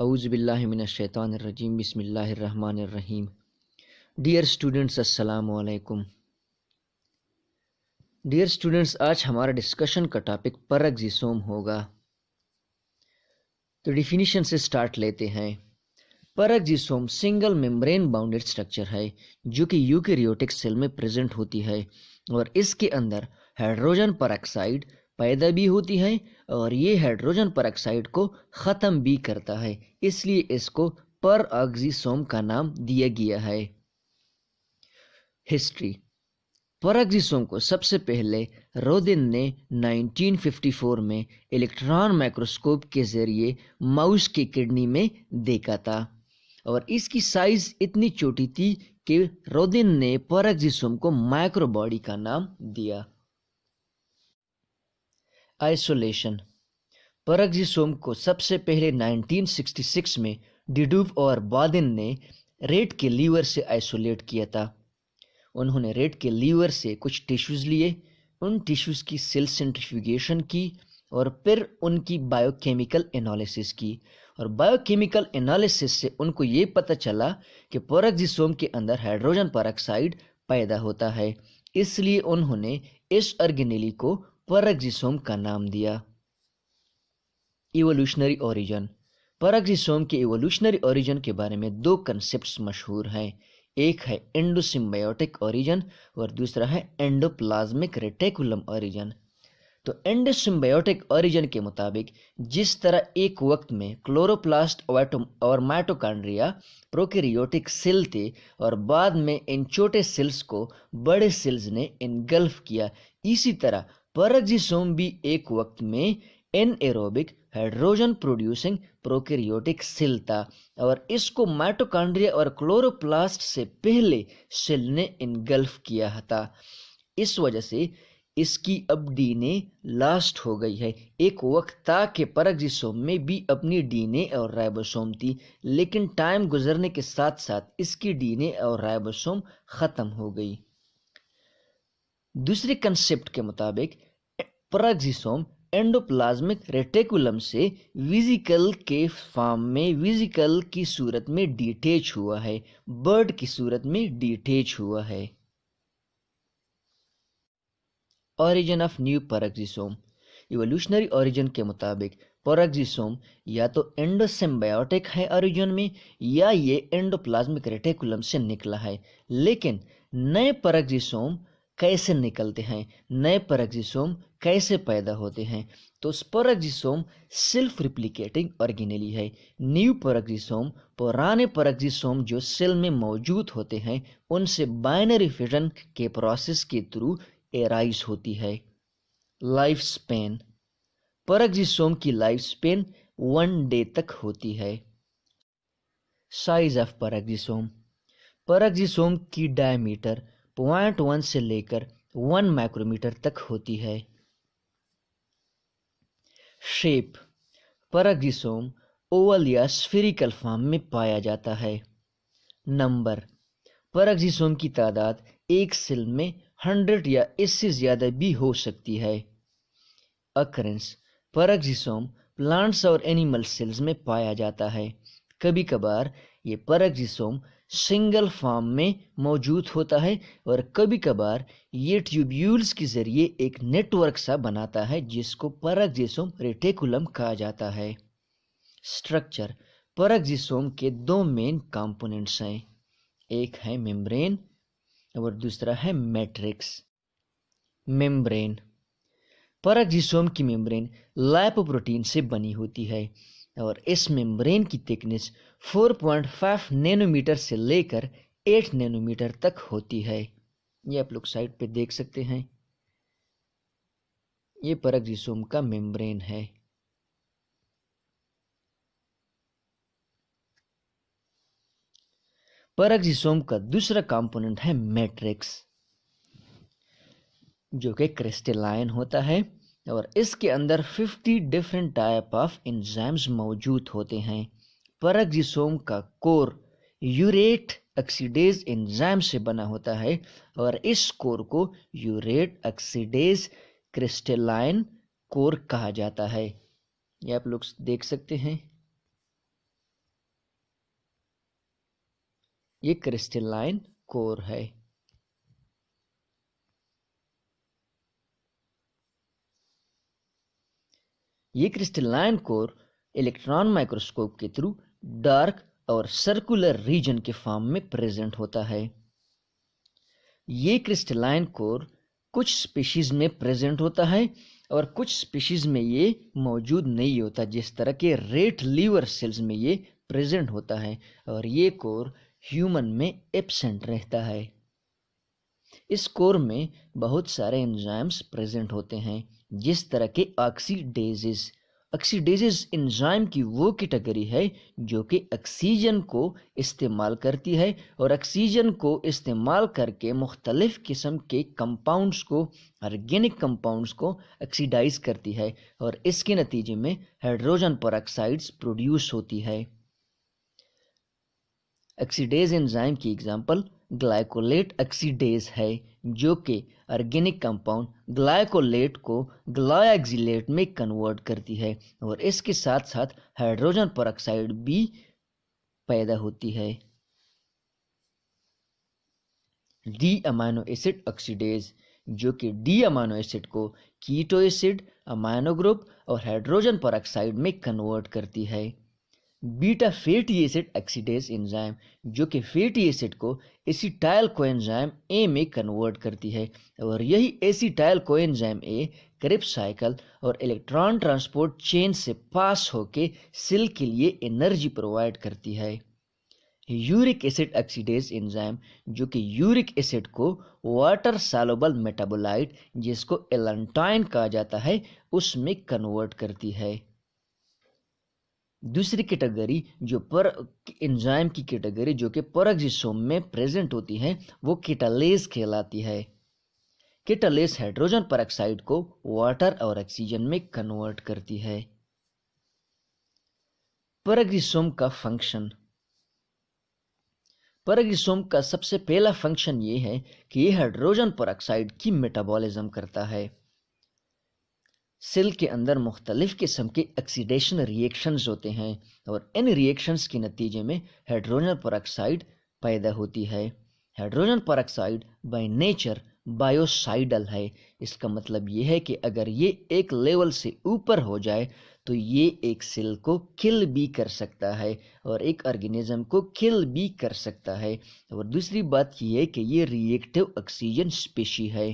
औज़ुबिल्लाहि मिनश्शैतानिर्रजीम बिस्मिल्लाहिर्रहमानिर्रहीम। Dear students, अस्सलामु अलैकुम। डियर स्टूडेंट्स, आज हमारा डिस्कशन का टॉपिक परएक्सिसोम होगा। तो डिफिनीशन से स्टार्ट लेते हैं। परएक्सिसोम सिंगल मेम्ब्रेन बाउंडेड स्ट्रक्चर है जो कि यूकेरियोटिक सेल में प्रेजेंट होती है और इसके अंदर हाइड्रोजन परऑक्साइड पैदा भी होती है और ये हाइड्रोजन परऑक्साइड को ख़त्म भी करता है, इसलिए इसको परऑक्सिसोम का नाम दिया गया है। हिस्ट्री। परऑक्सिसोम को सबसे पहले रोदिन ने 1954 में इलेक्ट्रॉन माइक्रोस्कोप के जरिए माउस की किडनी में देखा था और इसकी साइज इतनी छोटी थी कि रोदिन ने परऑक्सिसोम को माइक्रोबॉडी का नाम दिया। आइसोलेशन। परऑक्सिसोम को सबसे पहले 1966 में डिडूव और बादिन ने रेट के लीवर से आइसोलेट किया था। उन्होंने रेट के लीवर से कुछ टिश्यूज़ लिए, उन टिश्यूज़ की सेल सेंट्रीफ्यूगेशन की और फिर उनकी बायोकेमिकल एनालिसिस की और बायोकेमिकल एनालिसिस से उनको ये पता चला कि परऑक्सिसोम के अंदर हाइड्रोजन परऑक्साइड पैदा होता है, इसलिए उन्होंने इस ऑर्गेनेली को परऑक्सिसोम का नाम दिया। Evolutionary origin. परऑक्सिसोम के इवोल्यूशनरी ओरिजिन के बारे में दो कंसेप्ट्स मशहूर हैं। एक है एंडोसिम्बायोटिक ओरिजिन और दूसरा है एंडोप्लाज्मिक रेटिकुलम ओरिजिन। तो एंडोसिम्बायोटिक ओरिजिन के मुताबिक जिस तरह एक वक्त में क्लोरोप्लास्ट और माइटोकॉन्ड्रिया प्रोकैरियोटिक सेल थे और बाद में इन छोटे सेल्स को बड़े सेल्स ने इनगल्फ किया, इसी तरह परऑक्सिसोम भी एक वक्त में anaerobic hydrogen producing prokaryotic cell था और इसको माइटोकॉन्ड्रिया और क्लोरोप्लास्ट से पहले सेल ने इनगल्फ किया था। इस वजह से इसकी अब डीएनए लास्ट हो गई है। एक वक्त था कि परऑक्सिसोम में भी अपनी डीएनए और राइबोसोम थी, लेकिन टाइम गुजरने के साथ साथ इसकी डीएनए और राइबोसोम खत्म हो गई। दूसरे कंसेप्ट के मुताबिक परऑक्सिसोम एंडोप्लाज्मिक रेटिकुलम से वेसिकल के फॉर्म में, वेसिकल की सूरत में डिटैच हुआ है, बर्ड की सूरत में डिटैच हुआ है। Origin of new peroxisome. Evolutionary origin के मुताबिक परऑक्सिसोम या तो एंडोसिम्बायोटिक है ओरिजिन में या ये एंडोप्लाज्मिक रेटिकुलम से निकला है। लेकिन नए परऑक्सिसोम कैसे निकलते हैं, नए परऑक्सिसोम कैसे पैदा होते हैं? तो परऑक्सिसोम सेल्फ रिप्लिकेटिंग ऑर्गेनेली है। न्यू परऑक्सिसोम पुराने परऑक्सिसोम जो सेल में मौजूद होते हैं उनसे बाइनरी फिजन के प्रोसेस के थ्रू एराइज होती है। Life span. परऑक्सिसोम की लाइफ स्पेन 1 डे तक होती है। Size of परऑक्सिसोम। परऑक्सिसोम की डायमीटर 0.1 से लेकर 1 माइक्रोमीटर तक होती है। शेप। परऑक्सिसोम ओवल या स्फेरिकल फॉर्म में पाया जाता है। नंबर। परऑक्सिसोम की तादाद एक सेल में 100 या इससे ज़्यादा भी हो सकती है। अकरेंस। परऑक्सिसोम प्लांट्स और एनिमल सेल्स में पाया जाता है। कभी कभार ये परऑक्सिसोम सिंगल फॉर्म में मौजूद होता है और कभी कभार ये ट्यूब्यूल्स के जरिए एक नेटवर्क सा बनाता है जिसको परऑक्सिसोम रेटिकुलम कहा जाता है। स्ट्रक्चर। परऑक्सिसोम के दो मेन कंपोनेंट्स हैं, एक है मेम्ब्रेन और दूसरा है मैट्रिक्स। मेम्ब्रेन। परऑक्सिसोम की मेम्ब्रेन लाइपोप्रोटीन से बनी होती है और इस मेम्ब्रेन की थिकनेस 4.5 नैनोमीटर से लेकर 8 नैनोमीटर तक होती है। ये आप लोग साइड पे देख सकते हैं, ये परऑक्सिसोम का मेम्ब्रेन है। परऑक्सिसोम का दूसरा कंपोनेंट है मैट्रिक्स, जो कि क्रिस्टलाइन होता है और इसके अंदर 50 डिफरेंट टाइप ऑफ एंजाइम्स मौजूद होते हैं। परऑक्सिसोम का कोर यूरेट ऑक्सीडेज एंजाइम से बना होता है और इस कोर को यूरेट ऑक्सीडेज क्रिस्टलाइन कोर कहा जाता है। ये आप लोग देख सकते हैं। ये क्रिस्टलाइन कोर है। ये क्रिस्टलाइन कोर इलेक्ट्रॉन माइक्रोस्कोप के थ्रू डार्क और सर्कुलर रीजन के फॉर्म में प्रेजेंट होता है। ये क्रिस्टलाइन कोर कुछ स्पीशीज में प्रेजेंट होता है और कुछ स्पीशीज में ये मौजूद नहीं होता, जिस तरह के रेट लीवर सेल्स में ये प्रेजेंट होता है और ये कोर ह्यूमन में एब्सेंट रहता है। इस कोर में बहुत सारे एंजाइम्स प्रेजेंट होते हैं, जिस तरह के ऑक्सीडेजेस। ऑक्सीडेजेस एंजाइम की वो कैटेगरी है जो कि ऑक्सीजन को इस्तेमाल करती है और ऑक्सीजन को इस्तेमाल करके मुख्तलिफ किस्म के कंपाउंड्स को, ऑर्गेनिक कंपाउंड्स को ऑक्सीडाइज करती है और इसके नतीजे में हाइड्रोजन पेरोक्साइड्स प्रोड्यूस होती है। ऑक्सीडेज एंजाइम की एग्जांपल ग्लाइकोलेट ऑक्सीडेज है, जो कि ऑर्गेनिक कंपाउंड ग्लाइकोलेट को ग्लाइक्सिलेट में कन्वर्ट करती है और इसके साथ साथ हाइड्रोजन पेरोक्साइड भी पैदा होती है। डी अमाइनो एसिड ऑक्सीडेज, जो कि डी अमाइनो एसिड को कीटो एसिड, अमाइनो ग्रुप और हाइड्रोजन पेरोक्साइड में कन्वर्ट करती है। Beta fatty acid oxidase enzyme, जो कि फैटी एसिड को एसिटाइल कोएंजाइम ए में कन्वर्ट करती है और यही acetyl coenzyme A Krebs cycle और इलेक्ट्रॉन ट्रांसपोर्ट चेन से पास होकर सेल के लिए एनर्जी प्रोवाइड करती है। यूरिक एसिड ऑक्सीडेज एंजाइम, जो कि यूरिक एसिड को वाटर सॉल्युबल मेटाबोलाइट, जिसको एलेंटाइन कहा जाता है, उसमें कन्वर्ट करती है। दूसरी कैटेगरी जो एंजाइम की कैटेगरी जो कि पेरोक्सिसोम में प्रेजेंट होती है, वो कैटालेज कहलाती है। कैटालेज हाइड्रोजन पेरोक्साइड को वाटर और ऑक्सीजन में कन्वर्ट करती है। पेरोक्सिसोम का फंक्शन। पेरोक्सिसोम का सबसे पहला फंक्शन ये है कि ये हाइड्रोजन पेरोक्साइड की मेटाबॉलिज्म करता है। सेल के अंदर मुख्तलिफ किस्म के ऑक्सीडेशन रिएक्शंस होते हैं और इन रिएक्शंस के नतीजे में हाइड्रोजन पेरोक्साइड पैदा होती है। हाइड्रोजन पेरोक्साइड बाय नेचर बायोसाइडल है। इसका मतलब ये है कि अगर ये एक लेवल से ऊपर हो जाए तो ये एक सेल को किल भी कर सकता है और एक ऑर्गेनिज्म को किल भी कर सकता है। और दूसरी बात ये है कि ये रिएक्टिव ऑक्सीजन स्पीशी है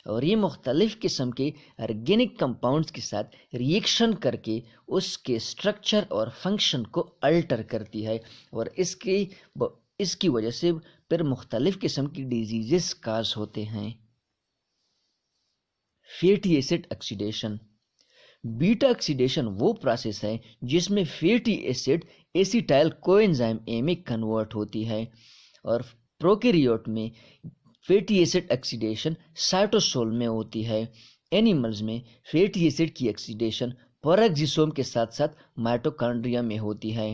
और ये मुख्तलिफ किस्म के ऑर्गेनिक कंपाउंड्स के साथ रिएक्शन करके उसके स्ट्रक्चर और फंक्शन को अल्टर करती है और इसकी वजह से फिर मुख्तलिफ किस्म की डिजीजेस काज होते हैं। Fatty acid oxidation. Beta oxidation वो प्रोसेस है जिसमें fatty acid acetyl coenzyme A में कन्वर्ट होती है और प्रोकैरियोट में फैटी एसिड ऑक्सीडेशन साइटोसोल में होती है। एनिमल्स में फैटी एसिड की ऑक्सीडेशन पेरोक्सिसोम के साथ साथ माइटोकॉन्ड्रिया में होती है।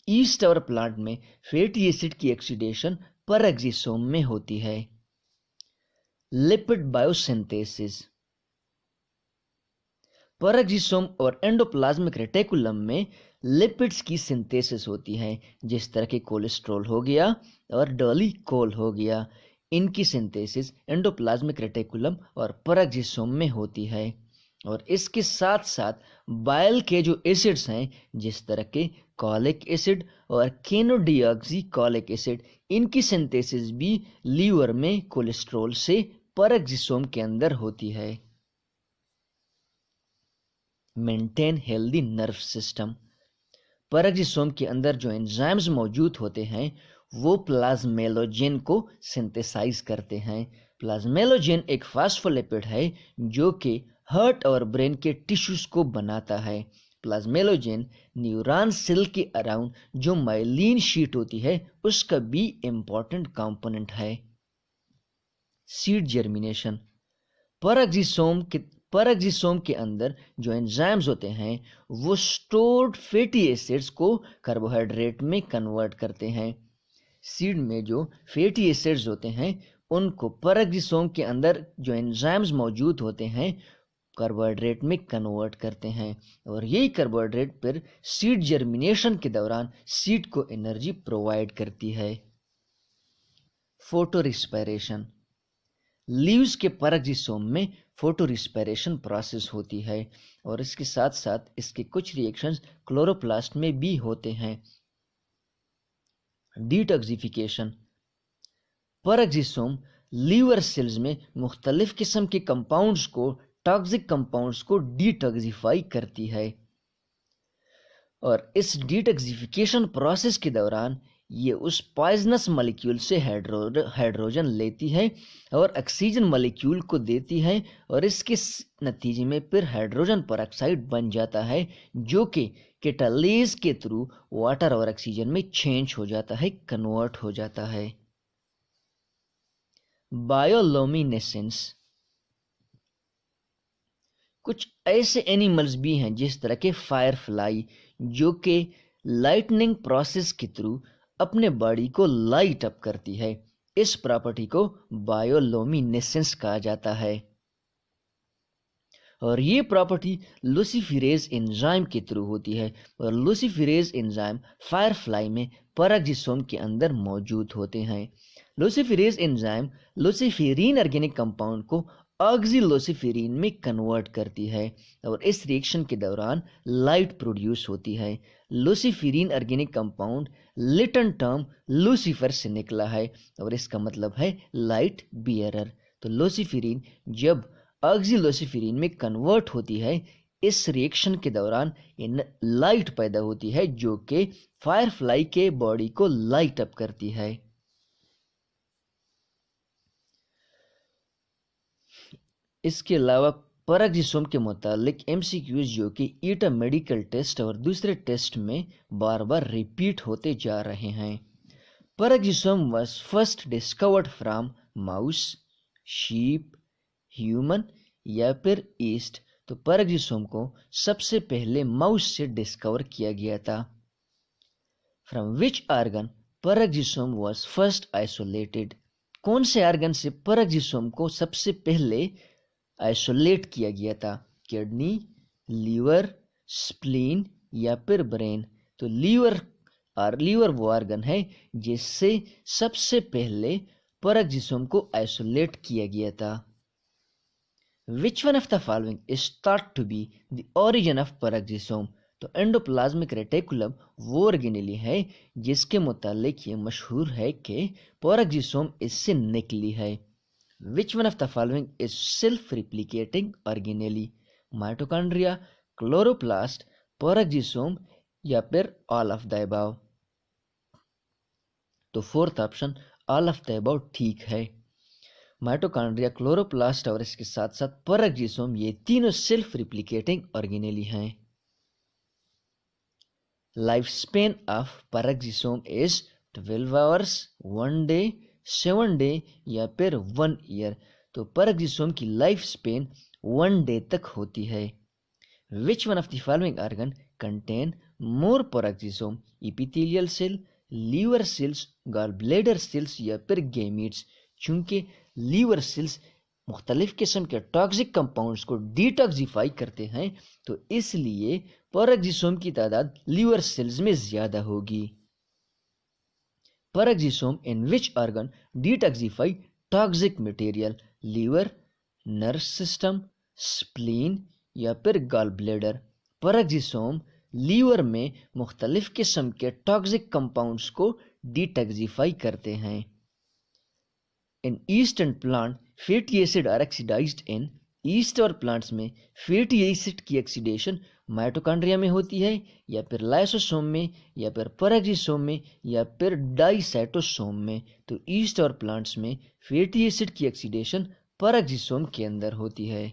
ईस्ट और प्लांट में फैटी एसिड की ऑक्सीडेशन पेरोक्सिसोम में होती है। Lipid biosynthesis. पेरोक्सिसोम और एंडोप्लाज्मिक रेटिकुलम में लिपिड्स की सिंथेसिस होती है, जिस तरह के कोलेस्ट्रॉल हो गया और डोलिकोल हो गया। इनकी सिंथेसिस एंडोप्लाज्मिक रेटिकुलम और पेरोक्सिसोम में होती है और इसके साथ साथ बाइल के जो एसिड्स हैं, जिस तरह के कॉलिक एसिड और केनोडिऑक्सीकॉलिक एसिड, इनकी सिंथेसिस भी लीवर में कोलेस्ट्रॉल से पेरोक्सिसोम के अंदर होती है। Maintain healthy nerve system. Peroxisome के अंदर जो एंजाइम्स मौजूद होते हैं वो प्लाज्मेलोजेन को सिंथेसाइज करते हैं। प्लाज्मेलोजेन एक फास्फोलिपिड है जो कि हार्ट और ब्रेन के टिश्यूज को बनाता है। प्लाज्मेलोजेन न्यूरॉन सेल के अराउंड जो माइलिन शीट होती है उसका भी इम्पोर्टेंट कंपोनेंट है। Seed germination. पेरोक्सिसोम के अंदर जो एंजाइम्स होते हैं वो स्टोर्ड फैटी एसिड्स को कार्बोहाइड्रेट में कन्वर्ट करते हैं। सीड में जो फैटी एसिड्स होते हैं उनको पेरोक्सिसोम के अंदर जो एंजाइम्स मौजूद होते हैं कार्बोहाइड्रेट में कन्वर्ट करते हैं और यही कार्बोहाइड्रेट फिर सीड जर्मिनेशन के दौरान सीड को एनर्जी प्रोवाइड करती है। Photo respiration. लीव्स के परजीसोम में फोटो रिस्पायरेशन प्रोसेस होती है और इसके साथ साथ इसके कुछ रिएक्शंस क्लोरोप्लास्ट में भी होते हैं। डिटॉक्सिफिकेशन। परजीसोम लीवर सेल्स में मुख्तलिफ किस्म के कंपाउंड्स को, टॉक्सिक कंपाउंड्स को डिटॉक्सिफाई करती है और इस डिटॉक्सिफिकेशन प्रोसेस के दौरान ये उस पॉइजनस मॉलिक्यूल से हाइड्रोजन लेती है और ऑक्सीजन मॉलिक्यूल को देती है और इसके नतीजे में फिर हाइड्रोजन पेरोक्साइड बन जाता है जो कि कैटालिस के थ्रू वाटर और ऑक्सीजन में चेंज हो जाता है, कन्वर्ट हो जाता है। बायोलोमिनेसेंस। कुछ ऐसे एनिमल्स भी हैं जिस तरह के फायरफ्लाई जो कि लाइटनिंग प्रोसेस के थ्रू अपने बॉडी को लाइट अप करती है। इस प्रॉपर्टी को बायोलोमिनेसेंस कहा जाता है और ये प्रॉपर्टी लूसीफेरेज एंजाइम के थ्रू होती है और लूसीफेरेज एंजाइम फायरफ्लाई में परजीसोम के अंदर मौजूद होते हैं। लूसीफेरेज एंजाइम लूसीफेरिन ऑर्गेनिक कंपाउंड को ऑक्सीलूसीफेरिन में कन्वर्ट करती है और इस रिएक्शन के दौरान लाइट प्रोड्यूस होती है। Luciferin organic compound Latin term Lucifer से निकला है और इसका मतलब है लाइट बियरर। तो लूसीफेरिन जब ऑक्सीलूसीफेरिन में कन्वर्ट होती है, इस रिएक्शन के दौरान इन लाइट पैदा होती है जो कि फायरफ्लाई के बॉडी को लाइट अप करती है। इसके अलावा परजीसोम के मुतालिक एमसीक्यूज जो कि ईटा मेडिकल टेस्ट और दूसरे टेस्ट में बार बार रिपीट होते जा रहे हैं। Peroxisome was first discovered from mouse, sheep, human या फिर ईस्ट। तो परजीसोम को सबसे पहले माउस से डिस्कवर किया गया था। From which organ peroxisome was first isolated. कौन से ऑर्गन से परजीसोम को सबसे पहले आइसोलेट किया गया था? किडनी, लीवर, स्प्लीन या फिर ब्रेन। तो लीवर वो ऑर्गन है जिससे सबसे पहले परजीसोम को आइसोलेट किया गया था। Which one of the following is thought to be the origin of परजीसोम? तो एंडोप्लाज्मिक रेटिकुलम वो ऑर्गेनेली है जिसके मुतालिक ये मशहूर है कि परजीसोम इससे निकली है। Which one of the following is self-replicating organelle? Mitochondria, chloroplast, peroxisome या फिर ऑल ऑफ द अबव। तो fourth option all of the above ठीक है। माइटोकॉन्ड्रिया, क्लोरोप्लास्ट और इसके साथ साथ परजीसोम ये तीनों सेल्फ रिप्लिकेटिंग ऑर्गेनेली हैं। Life span of peroxisome is 12 hours, 1 day, 7 day या फिर 1 ईयर। तो परजीसोम की लाइफ स्पेन 1 डे तक होती है। Which one of the following organ contain more peroxisome? Epithelial cell, liver cells, gall bladder cells या फिर गैमीट्स। चूंकि लीवर सेल्स मुख्तलिफ किस्म के टॉक्सिक कंपाउंड्स को डिटॉक्सिफाई करते हैं तो इसलिए परजीसोम की तादाद लीवर सेल्स में ज्यादा होगी। Peroxisome in which organ detoxify toxic material? Liver, nerve system, spleen या फिर गॉल ब्लैडर। परजीसोम लीवर में मुख्तलिफ किस्म के टॉक्सिक कंपाउंड्स को डिटॉक्सिफाई करते हैं। In yeast and plant fatty acid are oxidized in. Yeast और प्लांट्स में फैटी एसिड की ऑक्सीडेशन माइटोकॉन्ड्रिया में होती है या फिर लाइसोसोम में या फिर परजीसोम में या फिर डाइसाइटोसोम में। तो ईस्ट और प्लांट्स में फैटी एसिड की ऑक्सीडेशन परजीसोम के अंदर होती है।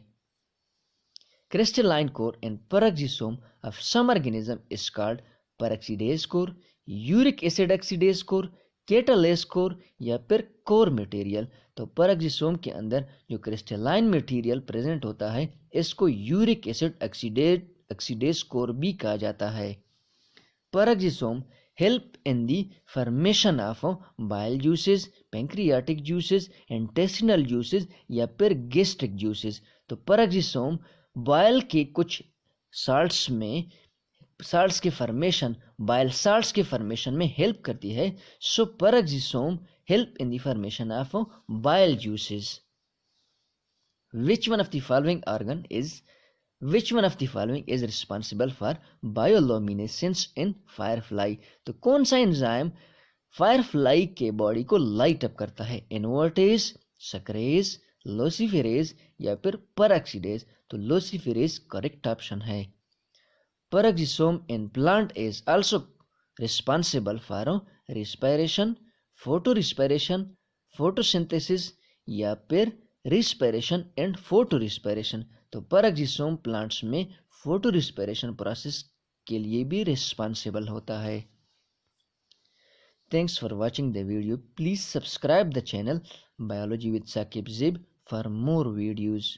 Crystalline core in peroxisome of some organism is called peroxidase core, uric acid oxidase core, catalase core या फिर कोर मटेरियल। तो परजीसोम के अंदर जो क्रिस्टलाइन मटेरियल प्रेजेंट होता है इसको यूरिक एसिड ऑक्सीडेज कोर भी कहा जाता है। Peroxisome help in the formation of bile juices, pancreatic juices, intestinal juices या फिर गैस्ट्रिक जूसेस। तो परजीसोम बाइल के कुछ साल्ट्स में साल्ट्स के फॉर्मेशन, बाइल साल्ट्स के फॉर्मेशन में हेल्प करती है। So peroxisome help in the formation of bile juices. Which one of the following organ is which one of the following is responsible for bioluminescence in firefly? तो कौन सा enzyme Firefly के body को light up करता है? Invertase, सक्रेज, लोसिफेरेज या फिर peroxidase? तो लोसिफेरेज करेक्ट ऑप्शन है। Peroxisome in plant is also responsible for respiration, photo respiration, photosynthesis या फिर रिस्पायरेशन एंड फोटो रिस्पायरेशन? तो पेरोक्सिसोम प्लांट्स में फोटो रिस्पायरेशन प्रोसेस के लिए भी रिस्पॉन्सिबल होता है। Thanks for watching the video. Please subscribe the channel Biology with Saqib Zib for more videos.